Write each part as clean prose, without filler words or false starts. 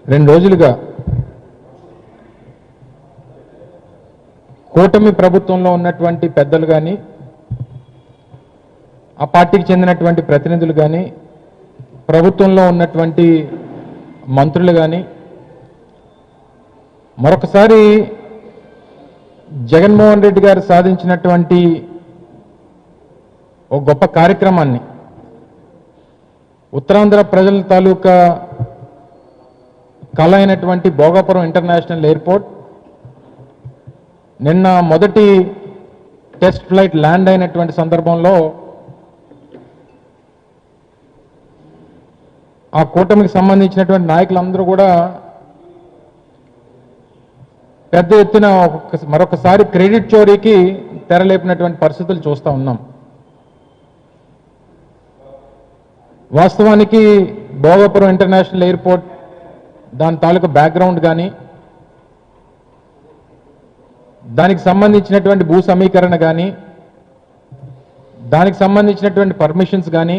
2 రోజులుగా కూటమి ప్రభుత్వంలో ఉన్నటువంటి పెద్దలు కానీ ఆ పార్టీకి చెందినటువంటి ప్రతినిధులు కానీ ప్రభుత్వంలో ఉన్నటువంటి మంత్రులు కానీ మరొకసారి జగన్మోహన్ రెడ్డి గారు సాధించినటువంటి ఒక గొప్ప కార్యక్రమాన్ని ఉత్తరాంధ్ర ప్రజల తాలూకా కళ అయినటువంటి భోగాపురం ఇంటర్నేషనల్ ఎయిర్పోర్ట్ నిన్న మొదటి టెస్ట్ ఫ్లైట్ ల్యాండ్ అయినటువంటి సందర్భంలో ఆ కూటమికి సంబంధించినటువంటి నాయకులందరూ కూడా పెద్ద ఎత్తున మరొకసారి క్రెడిట్ చోరీకి తెరలేపినటువంటి పరిస్థితులు చూస్తూ ఉన్నాం. వాస్తవానికి భోగాపురం ఇంటర్నేషనల్ ఎయిర్పోర్ట్ దాని తాలూకా బ్యాక్గ్రౌండ్ కానీ దానికి సంబంధించినటువంటి భూ సమీకరణ కానీ దానికి సంబంధించినటువంటి పర్మిషన్స్ కానీ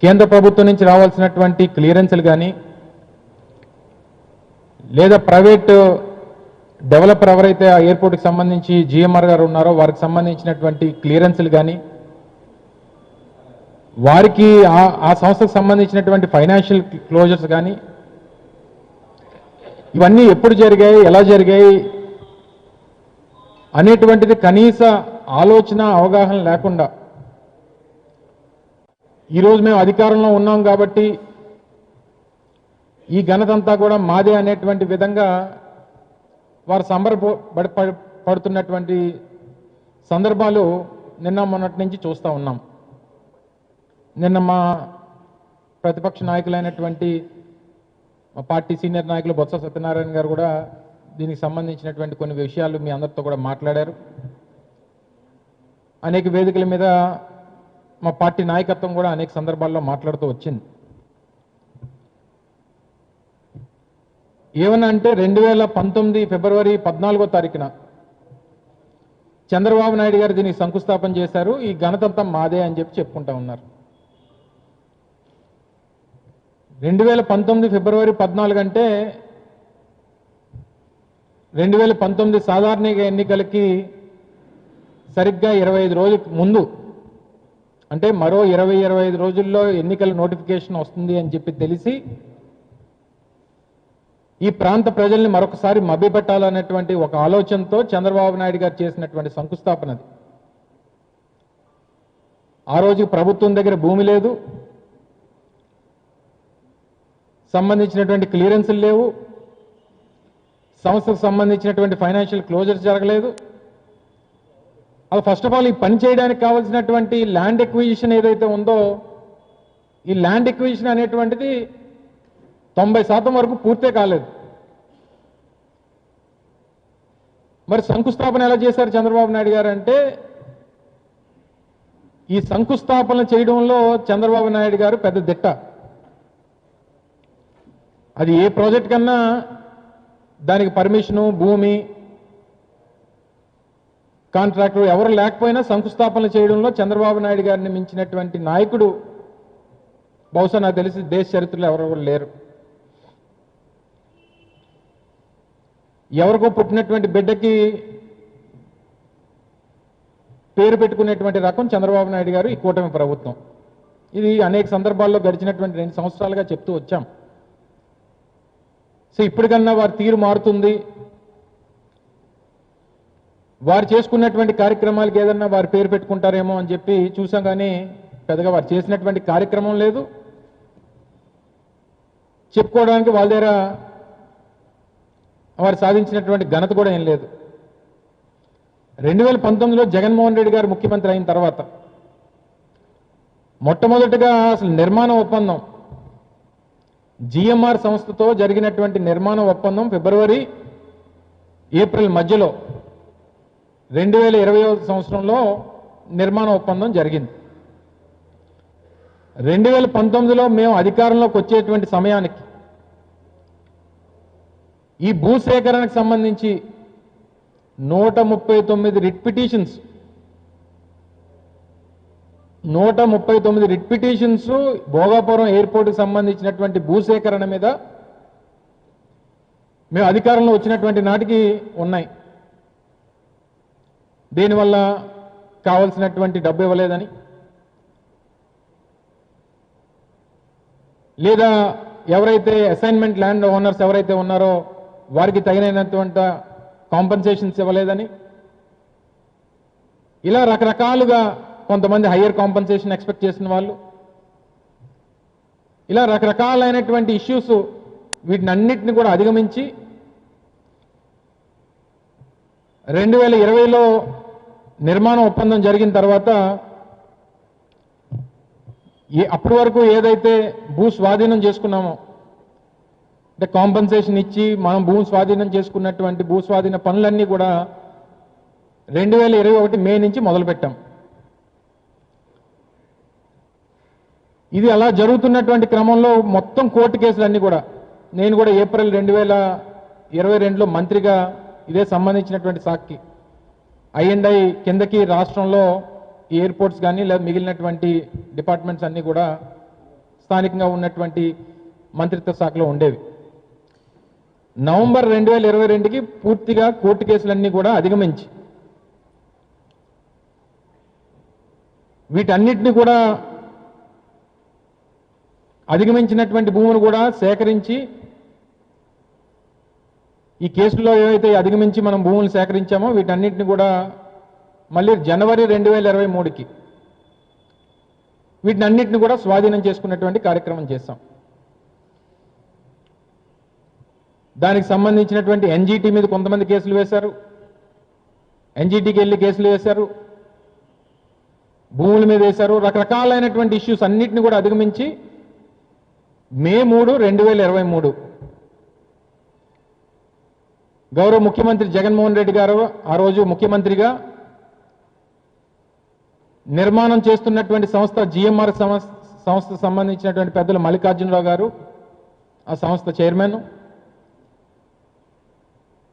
కేంద్ర ప్రభుత్వం నుంచి రావాల్సినటువంటి క్లియరెన్స్లు కానీ లేదా ప్రైవేట్ డెవలపర్ ఎవరైతే ఆ ఎయిర్పోర్ట్కి సంబంధించి జిఎంఆర్ గారు ఉన్నారో వారికి సంబంధించినటువంటి క్లియరెన్స్లు కానీ వారికి ఆ సంస్థకు సంబంధించినటువంటి ఫైనాన్షియల్ క్లోజర్స్ కానీ ఇవన్నీ ఎప్పుడు జరిగాయి, ఎలా జరిగాయి అనేటువంటిది కనీస ఆలోచన అవగాహన లేకుండా ఈరోజు మేము అధికారంలో ఉన్నాం కాబట్టి ఈ ఘనతంతా కూడా మాదే అనేటువంటి విధంగా వారు పడుతున్నటువంటి సందర్భాలు నిన్న మొన్నటి నుంచి చూస్తూ ఉన్నాం. నిన్న మా ప్రతిపక్ష నాయకులైనటువంటి మా పార్టీ సీనియర్ నాయకులు బొత్స సత్యనారాయణ గారు కూడా దీనికి సంబంధించినటువంటి కొన్ని విషయాలు మీ అందరితో కూడా మాట్లాడారు. అనేక వేదికల మీద మా పార్టీ నాయకత్వం కూడా అనేక సందర్భాల్లో మాట్లాడుతూ వచ్చింది. ఏమన్నా అంటే 2019 ఫిబ్రవరి 14వ తారీఖున చంద్రబాబు నాయుడు గారు దీనికి శంకుస్థాపన చేశారు. ఈ ఘనతంతా మాదే అని చెప్పుకుంటా ఉన్నారు. 2019 ఫిబ్రవరి 14 అంటే 2019 సాధారణ ఎన్నికలకి సరిగ్గా 25 రోజుల ముందు, అంటే మరో 25 రోజుల్లో ఎన్నికల నోటిఫికేషన్ వస్తుంది అని చెప్పి తెలిసి ఈ ప్రాంత ప్రజల్ని మరొకసారి మభ్యపెట్టాలనేటువంటి ఒక ఆలోచనతో చంద్రబాబు నాయుడు గారు చేసినటువంటి శంకుస్థాపనది. ఆ రోజు ప్రభుత్వం దగ్గర భూమి లేదు, సంబంధించినటువంటి క్లియరెన్స్లు లేవు, సంస్థకు సంబంధించినటువంటి ఫైనాన్షియల్ క్లోజర్స్ జరగలేదు. అది ఫస్ట్ ఆఫ్ ఆల్ ఈ పని చేయడానికి కావాల్సినటువంటి ల్యాండ్ ఎక్విజిషన్ ఏదైతే ఉందో ఈ ల్యాండ్ ఎక్విజిషన్ అనేటువంటిది 90% వరకు పూర్తే కాలేదు. మరి శంకుస్థాపన ఎలా చేశారు చంద్రబాబు నాయుడు గారు అంటే ఈ శంకుస్థాపన చేయడంలో చంద్రబాబు నాయుడు గారు పెద్ద దిట్ట. అది ఏ ప్రాజెక్ట్ కన్నా దానికి పర్మిషను, భూమి, కాంట్రాక్టర్ ఎవరు లేకపోయినా శంకుస్థాపన చేయడంలో చంద్రబాబు నాయుడు గారిని మించినటువంటి నాయకుడు బహుశా నాకు తెలిసి దేశ చరిత్రలో ఎవరు కూడా లేరు. ఎవరికో పుట్టినటువంటి బిడ్డకి పేరు పెట్టుకునేటువంటి రకం చంద్రబాబు నాయుడు గారు, ఈ కూటమి ప్రభుత్వం. ఇది అనేక సందర్భాల్లో గడిచినటువంటి 2 సంవత్సరాలుగా చెప్తూ వచ్చాం. సో ఇప్పటికన్నా వారి తీరు మారుతుంది, వారు చేసుకున్నటువంటి కార్యక్రమాలకు ఏదన్నా వారి పేరు పెట్టుకుంటారేమో అని చెప్పి చూసాం. కానీ పెద్దగా వారు చేసినటువంటి కార్యక్రమం లేదు, చెప్పుకోవడానికి వాళ్ళ దగ్గర వారు సాధించినటువంటి ఘనత కూడా ఏం లేదు. 2019లో జగన్మోహన్ రెడ్డి గారు ముఖ్యమంత్రి అయిన తర్వాత మొట్టమొదటిగా అసలు నిర్మాణ ఒప్పందం జిఎంఆర్ సంస్థతో జరిగినటువంటి నిర్మాణ ఒప్పందం ఫిబ్రవరి ఏప్రిల్ మధ్యలో 2020వ సంవత్సరంలో నిర్మాణ ఒప్పందం జరిగింది. 2019లో మేము అధికారంలోకి వచ్చేటువంటి సమయానికి ఈ భూసేకరణకు సంబంధించి 139 writ petitions 139 writ petitions Bhogapuram ఎయిర్పోర్ట్కి సంబంధించినటువంటి భూసేకరణ మీద మేము అధికారంలో వచ్చినటువంటి నాటికి ఉన్నాయి. దీనివల్ల కావాల్సినటువంటి డబ్బు ఇవ్వలేదని, లేదా ఎవరైతే అసైన్మెంట్ ల్యాండ్ ఓనర్స్ ఎవరైతే ఉన్నారో వారికి తగినటువంటి కాంపన్సేషన్స్ ఇవ్వలేదని, ఇలా రకరకాలుగా కొంతమంది హయ్యర్ కాంపన్సేషన్ ఎక్స్పెక్ట్ చేసిన వాళ్ళు, ఇలా రకరకాలైనటువంటి ఇష్యూస్ వీటిని అన్నిటిని కూడా అధిగమించి 2020లో నిర్మాణ ఒప్పందం జరిగిన తర్వాత అప్పటి వరకు ఏదైతే భూ స్వాధీనం చేసుకున్నామో, అంటే కాంపన్సేషన్ ఇచ్చి మనం భూ స్వాధీనం చేసుకున్నటువంటి భూ స్వాధీన పనులన్నీ కూడా 2021 మే నుంచి మొదలుపెట్టాం. ఇది అలా జరుగుతున్నటువంటి క్రమంలో మొత్తం కోర్టు కేసులన్నీ కూడా, నేను కూడా ఏప్రిల్ 2022లో మంత్రిగా ఇదే సంబంధించినటువంటి సాక్కి I&I కిందకి రాష్ట్రంలో ఎయిర్పోర్ట్స్ కానీ లేదా మిగిలినటువంటి డిపార్ట్మెంట్స్ అన్నీ కూడా స్థానికంగా ఉన్నటువంటి మంత్రిత్వ శాఖలో ఉండేవి. నవంబర్ 2022కి పూర్తిగా కోర్టు కేసులన్నీ కూడా అధిగమించి వీటన్నిటిని కూడా అధిగమించినటువంటి భూములు కూడా సేకరించి, ఈ కేసులో ఏవైతే అధిగమించి మనం భూములు సేకరించామో వీటన్నిటిని కూడా మళ్ళీ జనవరి 2023కి వీటిని అన్నిటిని కూడా స్వాధీనం చేసుకున్నటువంటి కార్యక్రమం చేస్తాం. దానికి సంబంధించినటువంటి NGT మీద కొంతమంది కేసులు వేశారు, NGTకి వెళ్ళి కేసులు వేశారు, భూముల మీద వేశారు, రకరకాలైనటువంటి ఇష్యూస్ అన్నిటిని కూడా అధిగమించి మే 3, 2023 గౌరవ ముఖ్యమంత్రి జగన్మోహన్ రెడ్డి గారు ఆ రోజు ముఖ్యమంత్రిగా నిర్మాణం చేస్తున్నటువంటి సంస్థ GMR సంస్థ సంబంధించినటువంటి పెద్దలు మల్లికార్జునరావు గారు, ఆ సంస్థ చైర్మన్,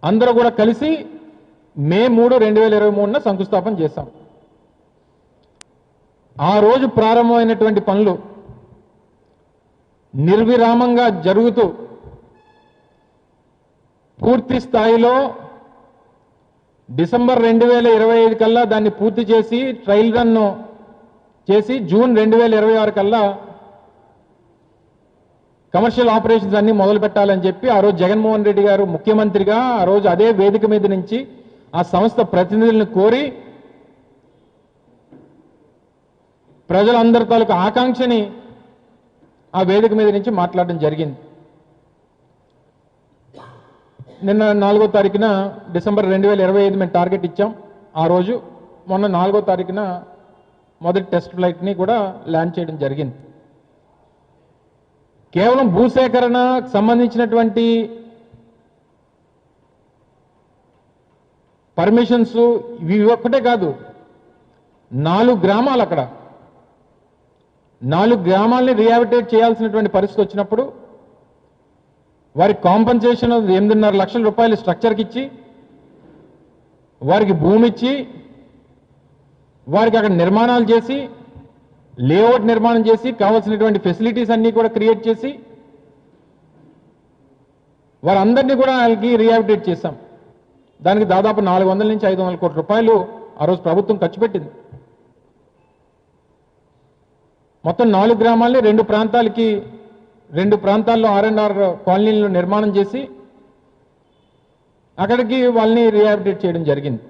అందరూ కూడా కలిసి మే 3, 2023న శంకుస్థాపన చేశాం. ఆ రోజు ప్రారంభమైనటువంటి పనులు నిర్విరామంగా జరుగుతూ పూర్తి స్థాయిలో డిసెంబర్ 2025 కల్లా దాన్ని పూర్తి చేసి ట్రయల్ రన్ చేసి జూన్ 2026 కల్లా కమర్షియల్ ఆపరేషన్స్ అన్ని మొదలు పెట్టాలని చెప్పి ఆ రోజు జగన్మోహన్ రెడ్డి గారు ముఖ్యమంత్రిగా ఆ రోజు అదే వేదిక మీద నుంచి ఆ సంస్థ ప్రతినిధులను కోరి ప్రజలందరి తాలూకు ఆకాంక్షని ఆ వేదిక మీద నుంచి మాట్లాడడం జరిగింది. నిన్న 4వ తారీఖున డిసెంబర్ 2025 మేము టార్గెట్ ఇచ్చాం. ఆ రోజు మొన్న 4వ తారీఖున మొదటి టెస్ట్ ఫ్లైట్ని కూడా ల్యాండ్ చేయడం జరిగింది. కేవలం భూసేకరణ సంబంధించినటువంటి పర్మిషన్స్ ఇవి ఒక్కటే కాదు, 4 గ్రామాలు, అక్కడ 4 గ్రామాలని రీహాబిటేట్ చేయాల్సినటువంటి పరిస్థితి వచ్చినప్పుడు వారికి కాంపన్సేషన్ 8.5 లక్షల రూపాయలు స్ట్రక్చర్కి ఇచ్చి, వారికి భూమి ఇచ్చి, వారికి అక్కడ నిర్మాణాలు చేసి, లేఅవుట్ నిర్మాణం చేసి, కావాల్సినటువంటి ఫెసిలిటీస్ అన్నీ కూడా క్రియేట్ చేసి వారందరినీ కూడా వాళ్ళకి రీహాబిటేట్ చేశాం. దానికి దాదాపు 400 నుంచి 500 కోట్ల రూపాయలు ఆ రోజు ప్రభుత్వం ఖర్చు పెట్టింది. మొత్తం 4 గ్రామాలని 2 ప్రాంతాల్లో R&R కాలనీలను నిర్మాణం చేసి అక్కడికి వాళ్ళని రీహాబిటేట్ చేయడం జరిగింది.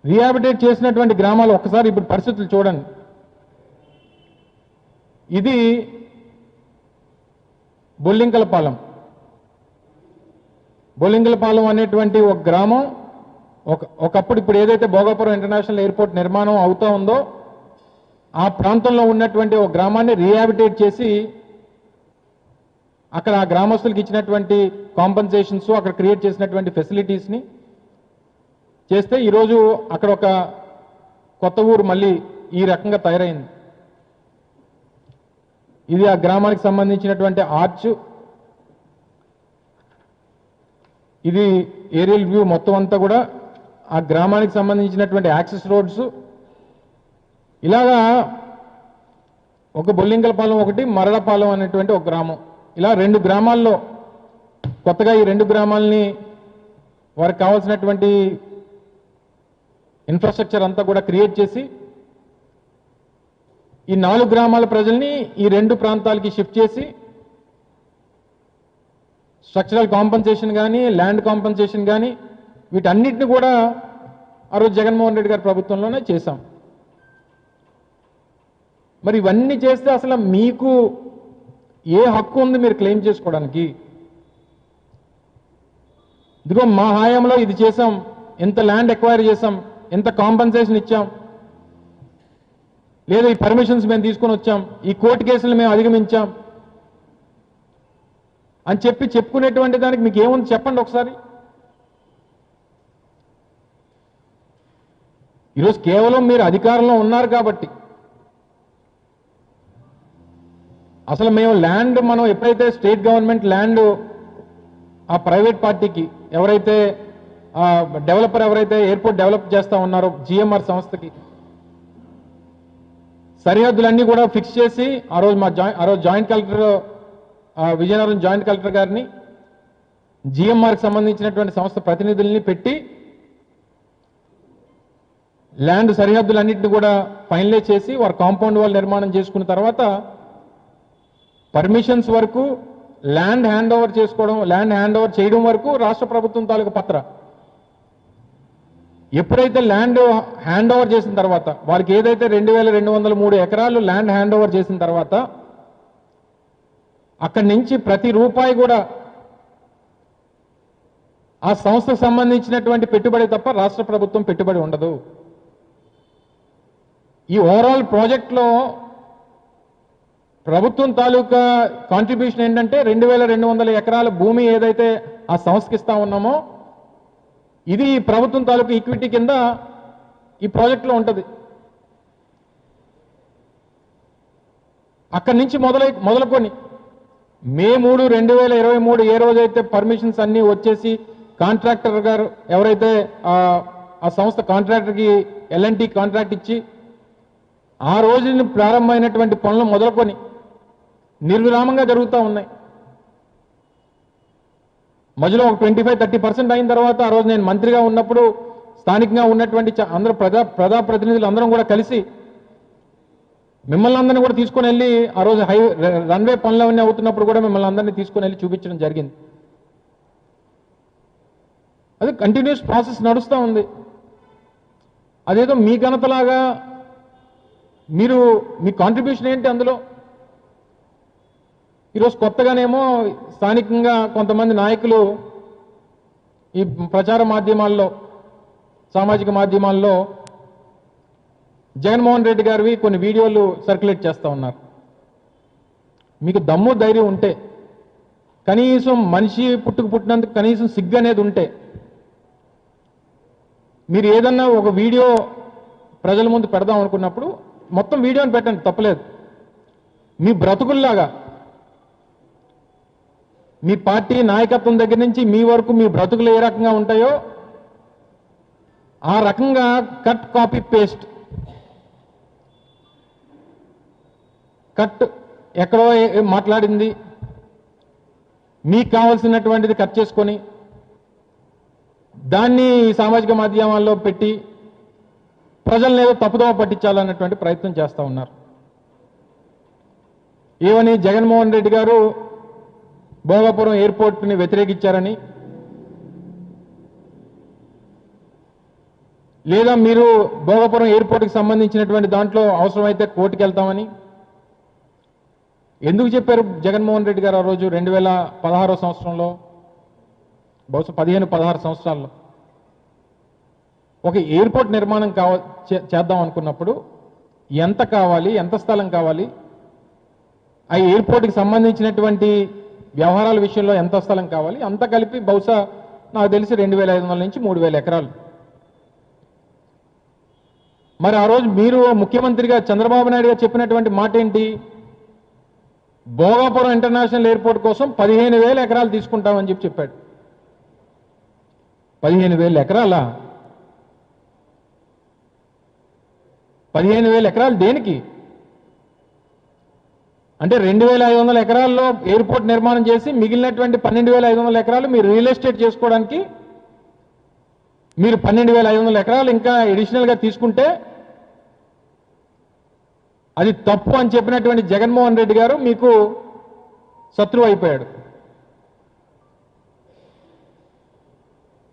రీహాబిటేట్ చేసినటువంటి గ్రామాలు ఒక్కసారి ఇప్పుడు పరిస్థితులు చూడండి. ఇది బొల్లింకలపాలెం. బొల్లింకలపాలెం అనేటువంటి ఒక గ్రామం ఒకప్పుడు ఇప్పుడు ఏదైతే భోగాపురం ఇంటర్నేషనల్ ఎయిర్పోర్ట్ నిర్మాణం అవుతా ఉందో ఆ ప్రాంతంలో ఉన్నటువంటి ఒక గ్రామాన్ని రీహాబిటేట్ చేసి అక్కడ ఆ గ్రామస్తులకు ఇచ్చినటువంటి కాంపన్సేషన్స్, అక్కడ క్రియేట్ చేసినటువంటి ఫెసిలిటీస్ని చేస్తే ఈరోజు అక్కడ ఒక కొత్త ఊరు మళ్ళీ ఈ రకంగా తయారైంది. ఇది ఆ గ్రామానికి సంబంధించినటువంటి ఆర్చ్. ఇది ఏరియల్ వ్యూ మొత్తం అంతా కూడా ఆ గ్రామానికి సంబంధించినటువంటి యాక్సెస్ రోడ్స్, ఇలాగా ఒక బొల్లింగలపాలెం ఒకటి మరడపాలెం అనేటువంటి ఒక గ్రామం, ఇలా 2 గ్రామాల్లో కొత్తగా ఈ 2 గ్రామాలని వారికి కావాల్సినటువంటి ఇన్ఫ్రాస్ట్రక్చర్ అంతా కూడా క్రియేట్ చేసి ఈ 4 గ్రామాల ప్రజల్ని ఈ 2 ప్రాంతాలకి షిఫ్ట్ చేసి స్ట్రక్చరల్ కాంపన్సేషన్ కానీ ల్యాండ్ కాంపన్సేషన్ కానీ వీటన్నిటిని కూడా ఆ రోజు జగన్మోహన్ రెడ్డి గారి ప్రభుత్వంలోనే చేశాం. మరి ఇవన్నీ చేస్తే అసలు మీకు ఏ హక్కు ఉంది మీరు క్లెయిమ్ చేసుకోవడానికి? ఇదిగో మా హాయంలో ఇది చేసాం, ఎంత ల్యాండ్ ఎక్వైర్ చేసాం, ఎంత కాంపన్సేషన్ ఇచ్చాం, లేదా ఈ పర్మిషన్స్ మేము తీసుకొని వచ్చాం, ఈ కోర్టు కేసులు మేము అధిగమించాం అని చెప్పుకునేటువంటి దానికి మీకు ఏముంది చెప్పండి ఒకసారి. ఈరోజు కేవలం మీరు అధికారంలో ఉన్నారు కాబట్టి, అసలు మేము ల్యాండ్ మనం ఎప్పుడైతే స్టేట్ గవర్నమెంట్ ల్యాండ్ ఆ ప్రైవేట్ పార్టీకి ఎవరైతే డెవలపర్ ఎవరైతే ఎయిర్పోర్ట్ డెవలప్ చేస్తా ఉన్నారో జిఎంఆర్ సంస్థకి సరిహద్దులన్నీ కూడా ఫిక్స్ చేసి ఆ రోజు joint collector Vizianagaram joint collector గారిని జిఎంఆర్కి సంబంధించినటువంటి సంస్థ ప్రతినిధుల్ని పెట్టి ల్యాండ్ సరిహద్దులన్నింటినీ కూడా ఫైనలైజ్ చేసి వారు కాంపౌండ్ వాల్ నిర్మాణం చేసుకున్న తర్వాత పర్మిషన్స్ వరకు ల్యాండ్ హ్యాండ్ ఓవర్ చేసుకోవడం, ల్యాండ్ హ్యాండ్ ఓవర్ చేయడం వరకు రాష్ట్ర ప్రభుత్వం తాలూకు పత్ర. ఎప్పుడైతే ల్యాండ్ హ్యాండ్ ఓవర్ చేసిన తర్వాత వారికి ఏదైతే 2203 ఎకరాలు ల్యాండ్ హ్యాండ్ ఓవర్ చేసిన తర్వాత అక్కడి నుంచి ప్రతి రూపాయి కూడా ఆ సంస్థకు సంబంధించినటువంటి పెట్టుబడి తప్ప రాష్ట్ర ప్రభుత్వం పెట్టుబడి ఉండదు. ఈ ఓవరాల్ ప్రాజెక్ట్లో ప్రభుత్వం తాలూకా కాంట్రిబ్యూషన్ ఏంటంటే 2200 ఎకరాల భూమి ఏదైతే ఆ సంస్థకి ఇస్తా ఉన్నామో ఇది ప్రభుత్వం తాలూకా ఈక్విటీ కింద ఈ ప్రాజెక్టులో ఉంటుంది. అక్కడి నుంచి మొదలుకొని మే 3, 2023 ఏ రోజైతే పర్మిషన్స్ అన్నీ వచ్చేసి కాంట్రాక్టర్ గారు ఎవరైతే ఆ సంస్థ కాంట్రాక్టర్కి ఎల్ఎన్టీ కాంట్రాక్ట్ ఇచ్చి ఆ రోజుని ప్రారంభమైనటువంటి పనులు మొదలుకొని నిర్విరామంగా జరుగుతూ ఉన్నాయి. మధ్యలో ఒక 25-30% అయిన తర్వాత ఆ రోజు నేను మంత్రిగా ఉన్నప్పుడు స్థానికంగా ఉన్నటువంటి అందరూ ప్రజాప్రతినిధులు అందరం కూడా కలిసి మిమ్మల్ని అందరినీ కూడా తీసుకొని వెళ్ళి ఆ రోజు రన్వే పనులు అవన్నీ అవుతున్నప్పుడు కూడా మిమ్మల్ని అందరినీ తీసుకొని వెళ్ళి చూపించడం జరిగింది. అది కంటిన్యూస్ ప్రాసెస్ నడుస్తూ ఉంది. అదేదో మీ ఘనతలాగా మీరు మీ కాంట్రిబ్యూషన్ ఏంటి అందులో? ఈరోజు కొత్తగానేమో స్థానికంగా కొంతమంది నాయకులు ఈ ప్రచార మాధ్యమాల్లో సామాజిక మాధ్యమాల్లో జగన్మోహన్ రెడ్డి గారివి కొన్ని వీడియోలు సర్క్యులేట్ చేస్తూ ఉన్నారు. మీకు దమ్ము ధైర్యం ఉంటే, కనీసం మనిషి పుట్టినందుకు కనీసం సిగ్గు అనేది ఉంటే మీరు ఏదన్నా ఒక వీడియో ప్రజల ముందు పెడదాం అనుకున్నప్పుడు మొత్తం వీడియోని పెట్టండి, తప్పలేదు. మీ బ్రతుకుల్లాగా మీ పార్టీ నాయకత్వం దగ్గర నుంచి మీ వరకు మీ బ్రతుకులు ఏ రకంగా ఉంటాయో ఆ రకంగా కట్ కాపీ పేస్ట్ ఎక్కడో మాట్లాడింది మీకు కావాల్సినటువంటిది కట్ చేసుకొని దాన్ని సామాజిక మాధ్యమాల్లో పెట్టి ప్రజల్ని ఏదో తప్పుదోవ పట్టించాలన్నటువంటి ప్రయత్నం చేస్తూ ఉన్నారు. ఏమని జగన్మోహన్ రెడ్డి గారు భోగాపురం ఎయిర్పోర్ట్ని వ్యతిరేకించారని, లేదా మీరు భోగాపురం ఎయిర్పోర్ట్కి సంబంధించినటువంటి దాంట్లో అవసరమైతే కోర్టుకు వెళ్తామని ఎందుకు చెప్పారు జగన్మోహన్ రెడ్డి గారు ఆ రోజు 2016 సంవత్సరంలో, బహుశా 15-16 సంవత్సరాల్లో ఒక ఎయిర్పోర్ట్ నిర్మాణం చేద్దాం అనుకున్నప్పుడు ఎంత కావాలి, ఎంత స్థలం కావాలి, ఆ ఎయిర్పోర్ట్కి సంబంధించినటువంటి వ్యవహారాల విషయంలో ఎంత స్థలం కావాలి, అంత కలిపి బహుశా నాకు తెలిసి 2500 నుంచి 3000 ఎకరాలు. మరి ఆ రోజు మీరు ముఖ్యమంత్రిగా చంద్రబాబు నాయుడు గారు చెప్పినటువంటి మాట ఏంటి? భోగాపురం ఇంటర్నేషనల్ ఎయిర్పోర్ట్ కోసం 15,000 ఎకరాలు తీసుకుంటామని చెప్పాడు. 15,000 ఎకరాలా? 15,000 ఎకరాలు దేనికి? అంటే 2,500 ఎకరాల్లో ఎయిర్పోర్ట్ నిర్మాణం చేసి మిగిలినటువంటి 12,500 ఎకరాలు మీరు రియల్ ఎస్టేట్ చేసుకోవడానికి మీరు 12,500 ఎకరాలు ఇంకా అడిషనల్గా తీసుకుంటే అది తప్పు అని చెప్పినటువంటి జగన్మోహన్ రెడ్డి గారు మీకు శత్రువు అయిపోయాడు.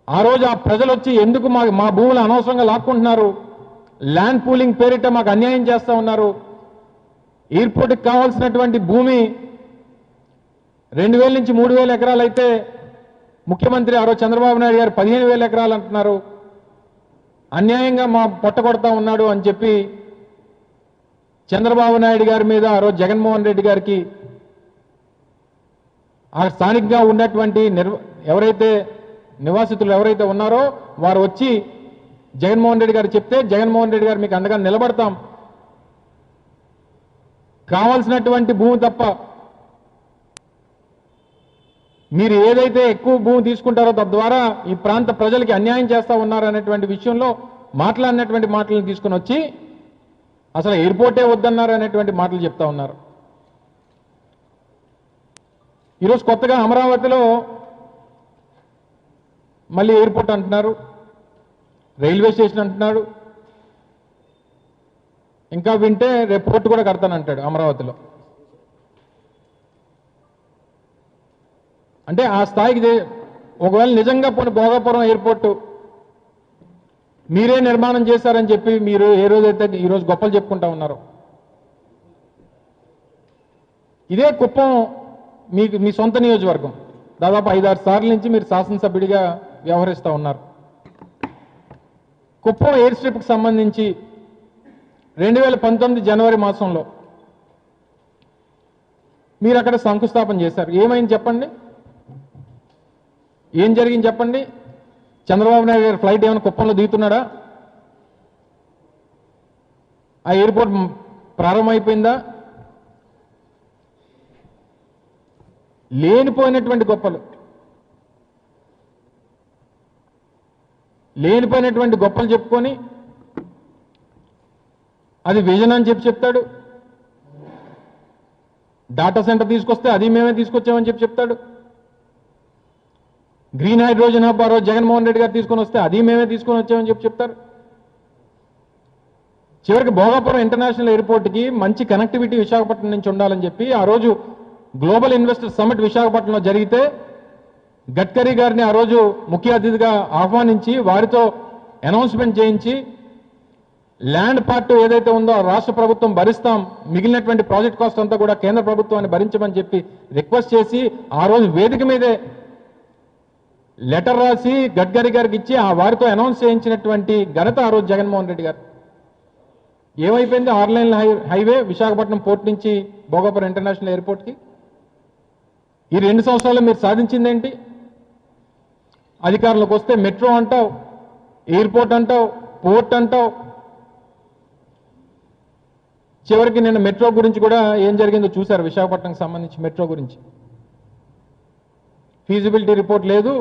ఆ రోజు ఆ ప్రజలు వచ్చి ఎందుకు మా భూములు అనవసరంగా లాక్కుంటున్నారు, ల్యాండ్ పూలింగ్ పేరిట మాకు అన్యాయం చేస్తూ ఉన్నారు, ఎయిర్పోర్ట్కి కావాల్సినటువంటి భూమి 2,000 నుంచి 3,000 ఎకరాలు అయితే ముఖ్యమంత్రి ఆ రోజు చంద్రబాబు నాయుడు గారు 15,000 ఎకరాలు అంటున్నారు, అన్యాయంగా మా పొట్టగొడతా ఉన్నాడు అని చెప్పి చంద్రబాబు నాయుడు గారి మీద ఆ రోజు జగన్మోహన్ రెడ్డి గారికి ఆ స్థానికంగా ఉన్నటువంటి ఎవరైతే నివాసితులు ఎవరైతే ఉన్నారో వారు వచ్చి జగన్మోహన్ రెడ్డి గారు చెప్తే జగన్మోహన్ రెడ్డి గారు మీకు అండగా నిలబడతాం, కావాల్సినటువంటి భూమి తప్ప మీరు ఏదైతే ఎక్కువ భూమి తీసుకుంటారో తద్వారా ఈ ప్రాంత ప్రజలకి అన్యాయం చేస్తూ ఉన్నారనేటువంటి విషయంలో మాట్లాడినటువంటి మాటలను తీసుకుని వచ్చి అసలు ఎయిర్పోర్టే వద్దన్నారు అనేటువంటి మాటలు చెప్తా ఉన్నారు. ఈరోజు కొత్తగా అమరావతిలో మళ్ళీ ఎయిర్పోర్ట్ అంటున్నారు, రైల్వే స్టేషన్ అంటున్నాడు, ఇంకా వింటే రేపు పోర్టు కూడా కడతానంటాడు అమరావతిలో. అంటే ఆ స్థాయికి ఒకవేళ నిజంగా పోనీ భోగాపురం ఎయిర్పోర్టు మీరే నిర్మాణం చేశారని చెప్పి మీరు ఏ రోజైతే ఈరోజు గొప్పలు చెప్పుకుంటా ఉన్నారు, ఇదే కుప్పం మీ సొంత నియోజకవర్గం, దాదాపు 5-6 సార్ల నుంచి మీరు శాసనసభ్యుడిగా వ్యవహరిస్తూ ఉన్నారు. కుప్పం ఎయిర్ స్ట్రిప్కి సంబంధించి 2019 జనవరి మాసంలో మీరు అక్కడ శంకుస్థాపన చేశారు. ఏమైంది చెప్పండి, ఏం జరిగింది చెప్పండి? చంద్రబాబు నాయుడు గారి ఫ్లైట్ ఏమైనా కుప్పంలో దిగుతున్నాడా? ఆ ఎయిర్పోర్ట్ ప్రారంభమైపోయిందా? లేనిపోయినటువంటి గొప్పలు చెప్పుకొని అది విజన్ అని చెప్తాడు. డాటా సెంటర్ తీసుకొస్తే అది మేమే తీసుకొచ్చామని చెప్తాడు. గ్రీన్ హైడ్రోజన్ హబ్ ఆ రోజు జగన్మోహన్ రెడ్డి గారు తీసుకొని వస్తే అది మేమే తీసుకొని వచ్చామని చెప్తారు. చివరికి భోగాపురం ఇంటర్నేషనల్ ఎయిర్పోర్ట్కి మంచి కనెక్టివిటీ విశాఖపట్నం నుంచి ఉండాలని చెప్పి ఆ రోజు గ్లోబల్ ఇన్వెస్టర్ సమిట్ విశాఖపట్నంలో జరిగితే గడ్కరీ గారిని ఆ రోజు ముఖ్య అతిథిగా ఆహ్వానించి వారితో అనౌన్స్మెంట్ చేయించి ల్యాండ్ పార్ట్ ఏదైతే ఉందో రాష్ట్ర ప్రభుత్వం భరిస్తాం, మిగిలినటువంటి ప్రాజెక్ట్ కాస్ట్ అంతా కూడా కేంద్ర ప్రభుత్వాన్ని భరించమని చెప్పి రిక్వెస్ట్ చేసి ఆ రోజు వేదిక మీదే లెటర్ రాసి గడ్కరీ గారికి ఇచ్చి ఆ వారితో అనౌన్స్ చేయించినటువంటి ఘనత ఆ రోజు జగన్మోహన్ రెడ్డి గారు. ఏమైపోయింది 6 లైన్ల హైవే విశాఖపట్నం పోర్ట్ నుంచి భోగాపురం ఇంటర్నేషనల్ ఎయిర్పోర్ట్కి? ఈ 2 సంవత్సరాల్లో మీరు సాధించిందేంటి? అధికారంలోకి వస్తే మెట్రో అంటావు, ఎయిర్పోర్ట్ అంటావు, పోర్ట్ అంటావు, చివరికి నిన్న మెట్రో గురించి కూడా ఏం జరిగిందో చూశారు. విశాఖపట్నంకి సంబంధించి మెట్రో గురించి ఫీజిబిలిటీ రిపోర్ట్ లేదు,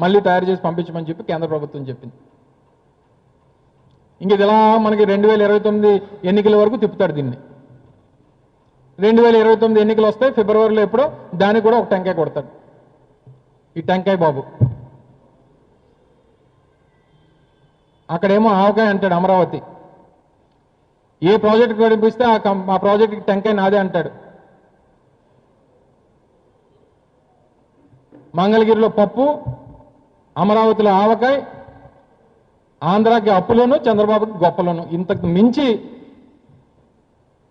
మళ్ళీ తయారు చేసి పంపించమని చెప్పి కేంద్ర ప్రభుత్వం చెప్పింది. ఇంక ఇలా మనకి 2029 ఎన్నికల వరకు తిప్పుతాడు దీన్ని. 2029 ఎన్నికలు వస్తాయి ఫిబ్రవరిలో ఎప్పుడో, దానికి కూడా ఒక టెంకాయ కొడతాడు ఈ టెంకాయ బాబు. అక్కడేమో ఆవకాయ అంటాడు అమరావతి, ఏ ప్రాజెక్టు నడిపిస్తే ఆ ప్రాజెక్టుకి టెంకాయ నాదే అంటాడు. మంగళగిరిలో పప్పు, అమరావతిలో ఆవకాయ, ఆంధ్రాకి అప్పులోను, చంద్రబాబుకి గొప్పలోను. ఇంతకు మించి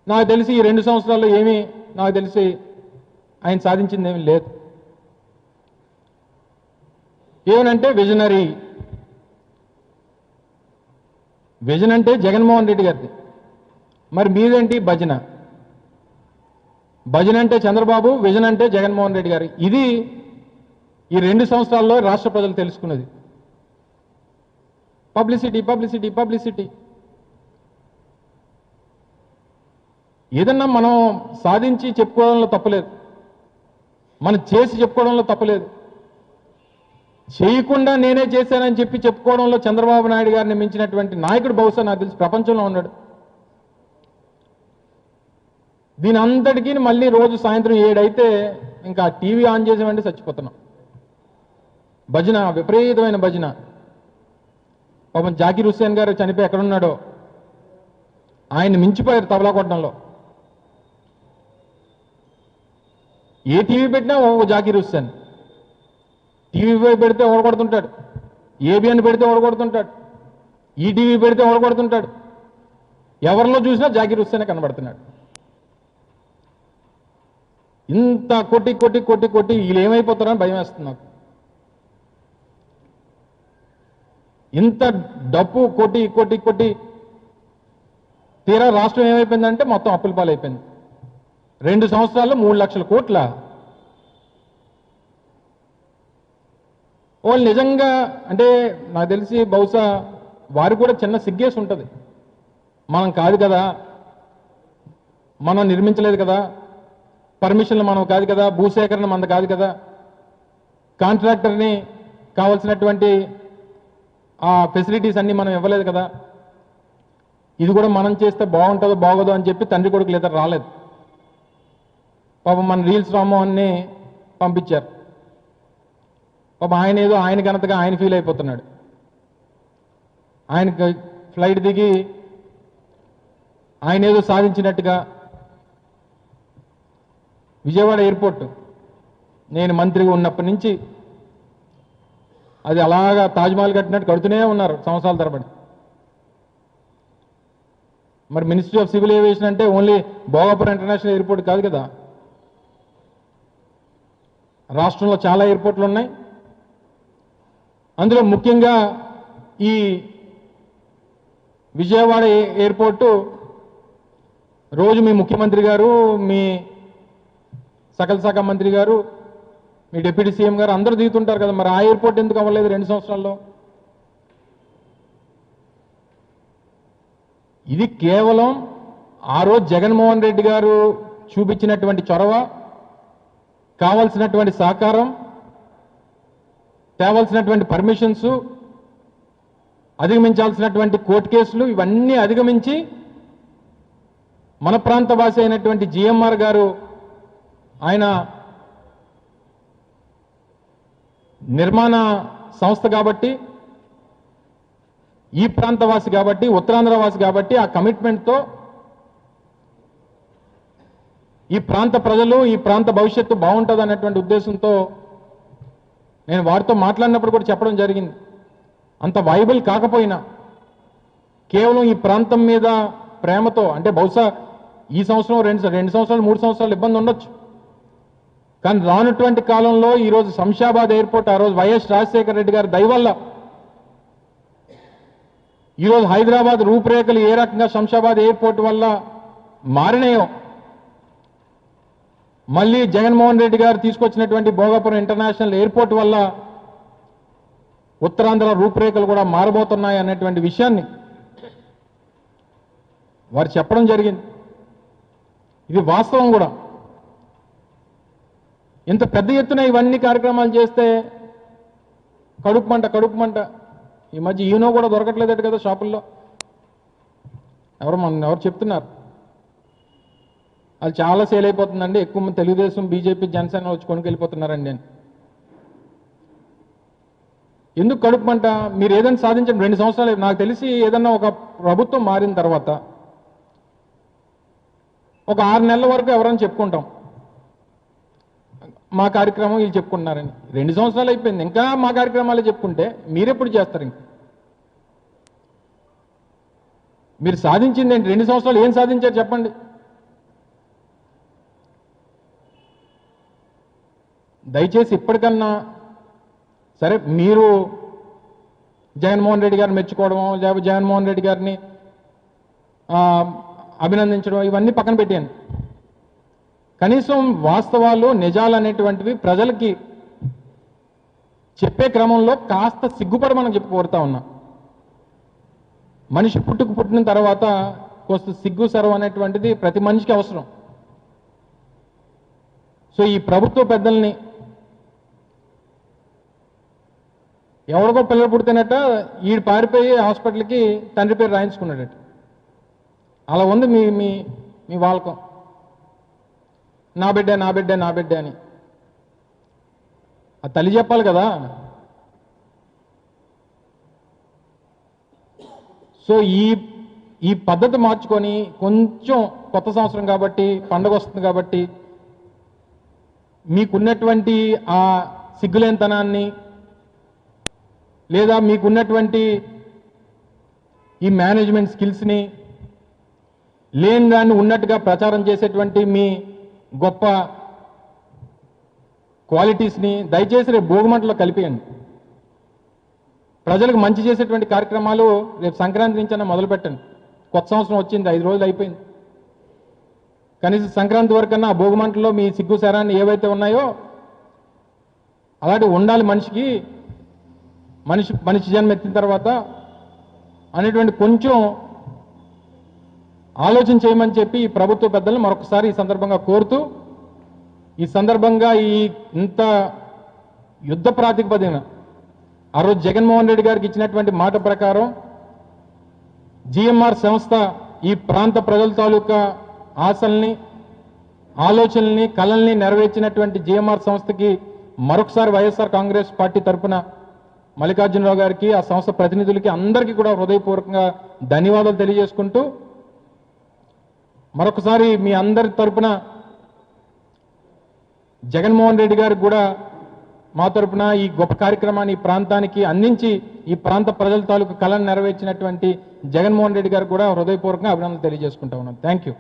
నాకు తెలిసి ఈ 2 సంవత్సరాల్లో ఏమీ నాకు తెలిసి ఆయన సాధించింది ఏమీ లేదు. ఏమనంటే విజనరీ, విజన్ అంటే జగన్మోహన్ రెడ్డి గారిది, మరి మీదేంటి భజన? భజన అంటే చంద్రబాబు, విజన్ అంటే జగన్మోహన్ రెడ్డి గారు. ఇది ఈ 2 సంవత్సరాల్లో రాష్ట్ర ప్రజలు తెలుసుకున్నది. Publicity publicity publicity. ఏదన్నా మనం సాధించి చెప్పుకోవడంలో తప్పలేదు, మనం చేసి చెప్పుకోవడంలో తప్పలేదు. చేయకుండా నేనే చేశానని చెప్పి చెప్పుకోవడంలో చంద్రబాబు నాయుడు గారిని మించినటువంటి నాయకుడు బహుశా నాకు తెలిసి ప్రపంచంలో ఉన్నాడు. దీని అంతటికీ మళ్ళీ రోజు సాయంత్రం 7 అయితే ఇంకా టీవీ ఆన్ చేసామంటే చచ్చిపోతున్నాం. భజన, విపరీతమైన భజన. పాపం జాకీర్ హుస్సేన్ గారు చనిపోయి ఎక్కడున్నాడో, ఆయన మించిపోయారు తబలా కొట్టడంలో. ఏ టీవీ పెట్టినా ఓ జాకీర్ హుస్సేన్. టీవీ పెడితే ఓడగొడుతుంటాడు, ఏబిఎన్ పెడితే ఓడగొడుతుంటాడు, ఈటీవీ పెడితే ఓడగొడుతుంటాడు. ఎవరిలో చూసినా జాకీర్ హుస్సేనే కనబడుతున్నాడు. ఇంత కొట్టి కొట్టి కొట్టి కొట్టి వీళ్ళు ఏమైపోతారని భయం వేస్తుంది నాకు. ఇంత డబ్బు కొట్టి కొట్టి కొట్టి తీరా రాష్ట్రం ఏమైపోయిందంటే మొత్తం అప్పుల పాలైపోయింది. 2 సంవత్సరాల్లో 3 లక్షల కోట్ల. వాళ్ళు నిజంగా అంటే నాకు తెలిసి బహుశా వారు కూడా చిన్న సిగ్గేసి ఉంటుంది. మనం కాదు కదా, మనం నిర్మించలేదు కదా, పర్మిషన్లు మనం కాదు కదా, భూసేకరణ మనది కాదు కదా, కాంట్రాక్టర్ని కావాల్సినటువంటి ఆ ఫెసిలిటీస్ అన్నీ మనం ఇవ్వలేదు కదా, ఇది కూడా మనం చేస్తే బాగుంటుందో బాగోదో అని చెప్పి తండ్రి కొడుకులు ఇద్దరు రాలేదు. పాపం మన రీల్స్ రామ్మోహన్ని పంపించారు. పాపం ఆయన ఏదో ఆయన ఘనతగా ఆయన ఫీల్ అయిపోతున్నాడు. ఆయన ఫ్లైట్ దిగి ఆయన ఏదో సాధించినట్టుగా విజయవాడ ఎయిర్పోర్ట్ నేను మంత్రిగా ఉన్నప్పటి నుంచి అది అలాగా తాజ్మహల్ కట్టినట్టు కడుతూనే ఉన్నారు సంవత్సరాల తరబడి. మరి మినిస్ట్రీ ఆఫ్ సివిల్ ఏవియేషన్ అంటే ఓన్లీ భోగాపురం ఇంటర్నేషనల్ ఎయిర్పోర్ట్ కాదు కదా, రాష్ట్రంలో చాలా ఎయిర్పోర్ట్లు ఉన్నాయి. అందులో ముఖ్యంగా ఈ విజయవాడ ఎయిర్పోర్టు రోజు మీ ముఖ్యమంత్రి గారు, మీ సకల శాఖ మంత్రి గారు, మీ డిప్యూటీ సీఎం గారు అందరూ దిగుతుంటారు కదా, మరి ఆ ఎయిర్పోర్ట్ ఎందుకు అవ్వలేదు 2 సంవత్సరాల్లో? ఇది కేవలం ఆ రోజు జగన్మోహన్ రెడ్డి గారు చూపించినటువంటి చొరవ, కావాల్సినటువంటి సహకారం, తేవాల్సినటువంటి పర్మిషన్స్, అధిగమించాల్సినటువంటి కోర్టు కేసులు, ఇవన్నీ అధిగమించి మన ప్రాంత వాసి అయినటువంటి జిఎంఆర్ గారు ఆయన నిర్మాణ సంస్థ కాబట్టి, ఈ ప్రాంతవాసి కాబట్టి, ఉత్తరాంధ్రవాసి కాబట్టి ఆ కమిట్మెంట్తో ఈ ప్రాంత ప్రజలు, ఈ ప్రాంత భవిష్యత్తు బాగుంటుంది అన్నటువంటి ఉద్దేశంతో నేను వారితో మాట్లాడినప్పుడు కూడా చెప్పడం జరిగింది. అంత వైబుల్ కాకపోయినా కేవలం ఈ ప్రాంతం మీద ప్రేమతో, అంటే బహుశా ఈ సంవత్సరం 2 సంవత్సరాలు 3 సంవత్సరాలు ఇబ్బంది ఉండొచ్చు, కానీ రానటువంటి కాలంలో ఈరోజు శంషాబాద్ ఎయిర్పోర్ట్ ఆ రోజు వైఎస్ రాజశేఖర రెడ్డి గారి దయ వల్ల ఈరోజు హైదరాబాద్ రూపురేఖలు ఏ రకంగా శంషాబాద్ ఎయిర్పోర్ట్ వల్ల మారినాయో, మళ్ళీ జగన్మోహన్ రెడ్డి గారు తీసుకొచ్చినటువంటి భోగాపురం ఇంటర్నేషనల్ ఎయిర్పోర్ట్ వల్ల ఉత్తరాంధ్ర రూపురేఖలు కూడా మారబోతున్నాయి అనేటువంటి విషయాన్ని వారు చెప్పడం జరిగింది. ఇది వాస్తవం కూడా. ఇంత పెద్ద ఎత్తున ఇవన్నీ కార్యక్రమాలు చేస్తే కడుపుమంట. ఈ మధ్య ఈనో కూడా దొరకట్లేదట కదా షాపుల్లో, ఎవరు చెప్తున్నారు. అది చాలా సేల్ అయిపోతుందండి, ఎక్కువ మంది తెలుగుదేశం, బీజేపీ, జనసేన వచ్చి కొనుకెళ్ళిపోతున్నారండి అని. ఎందుకు కడుపుమంట? మీరు ఏదైనా సాధించండి. 2 సంవత్సరాలు నాకు తెలిసి ఏదన్నా ఒక ప్రభుత్వం మారిన తర్వాత ఒక 6 నెలల వరకు ఎవరైనా చెప్పుకుంటాం మా కార్యక్రమం వీళ్ళు చెప్పుకుంటున్నారని. 2 సంవత్సరాలు అయిపోయింది, ఇంకా మా కార్యక్రమాలే చెప్పుకుంటే మీరెప్పుడు చేస్తారు? ఇంక మీరు సాధించింది ఏంటి? 2 సంవత్సరాలు ఏం సాధించారు చెప్పండి. దయచేసి ఇప్పటికన్నా సరే, మీరు జగన్మోహన్ రెడ్డి గారిని మెచ్చుకోవడమో, లేకపోతే జగన్మోహన్ రెడ్డి గారిని అభినందించడం, ఇవన్నీ పక్కన పెట్టాను. కనీసం వాస్తవాలు, నిజాలు అనేటువంటివి ప్రజలకి చెప్పే క్రమంలో కాస్త సిగ్గుపడి మనం చెప్పుకోరుతా ఉన్నాం. మనిషి పుట్టిన తర్వాత కొంత సిగ్గు సర్వం అనేటువంటిది ప్రతి మనిషికి అవసరం. సో ఈ ప్రభుత్వ పెద్దల్ని ఎవరికో పిల్లలు పుడితేనట ఈడు పారిపోయి హాస్పిటల్కి తండ్రి పేరు రాయించుకున్నాడట. అలా ఉంది మీ మీ మీ వాలకం. నా బిడ్డే నా బిడ్డే నా బిడ్డే అని. ఆ తల్లి చెప్పాలి కదా. సో ఈ పద్ధతి మార్చుకొని కొంచెం కొత్త సంవత్సరం కాబట్టి, పండగ వస్తుంది కాబట్టి మీకున్నటువంటి ఆ సిగ్గులేనితనాన్ని లేదా మీకున్నటువంటి ఈ మేనేజ్మెంట్ స్కిల్స్ని లేని దాన్ని ఉన్నట్టుగా ప్రచారం చేసేటువంటి మీ గొప్ప క్వాలిటీస్ని దయచేసి రేపు భోగిమంటలో కలిపేయండి. ప్రజలకు మంచి చేసేటువంటి కార్యక్రమాలు రేపు సంక్రాంతి నుంచైనా మొదలుపెట్టండి. కొత్త సంవత్సరం వచ్చింది, 5 రోజులు అయిపోయింది. కనీసం సంక్రాంతి వరకన్నా ఆ భోగిమంటలో మీ సిగ్గు శరాన్ని ఏవైతే ఉన్నాయో అలాంటి ఉండాలి మనిషికి. మనిషి జన్మ ఎత్తిన తర్వాత అనేటువంటి కొంచెం ఆలోచన చేయమని చెప్పి ఈ ప్రభుత్వ పెద్దలను మరొకసారి ఈ సందర్భంగా కోరుతూ, ఈ సందర్భంగా ఈ ఇంత యుద్ధ ప్రాతిపదికన ఆ రోజు జగన్మోహన్ రెడ్డి గారికి ఇచ్చినటువంటి మాట ప్రకారం జిఎంఆర్ సంస్థ ఈ ప్రాంత ప్రజల తాలూకా ఆశల్ని, ఆలోచనల్ని, కళల్ని నెరవేర్చినటువంటి జిఎంఆర్ సంస్థకి మరొకసారి వైఎస్ఆర్ కాంగ్రెస్ పార్టీ తరఫున మల్లికార్జునరావు గారికి, ఆ సంస్థ ప్రతినిధులకి అందరికీ కూడా హృదయపూర్వకంగా ధన్యవాదాలు తెలియజేసుకుంటూ, మరొకసారి మీ అందరి తరఫున జగన్మోహన్ రెడ్డి గారికి కూడా మా తరఫున ఈ గొప్ప కార్యక్రమాన్ని ఈ ప్రాంతానికి అందించి ఈ ప్రాంత ప్రజల తాలూకు కళను నెరవేర్చినటువంటి జగన్మోహన్ రెడ్డి గారికి కూడా హృదయపూర్వకంగా అభినందనలు తెలియజేసుకుంటా ఉన్నాను. Thank you.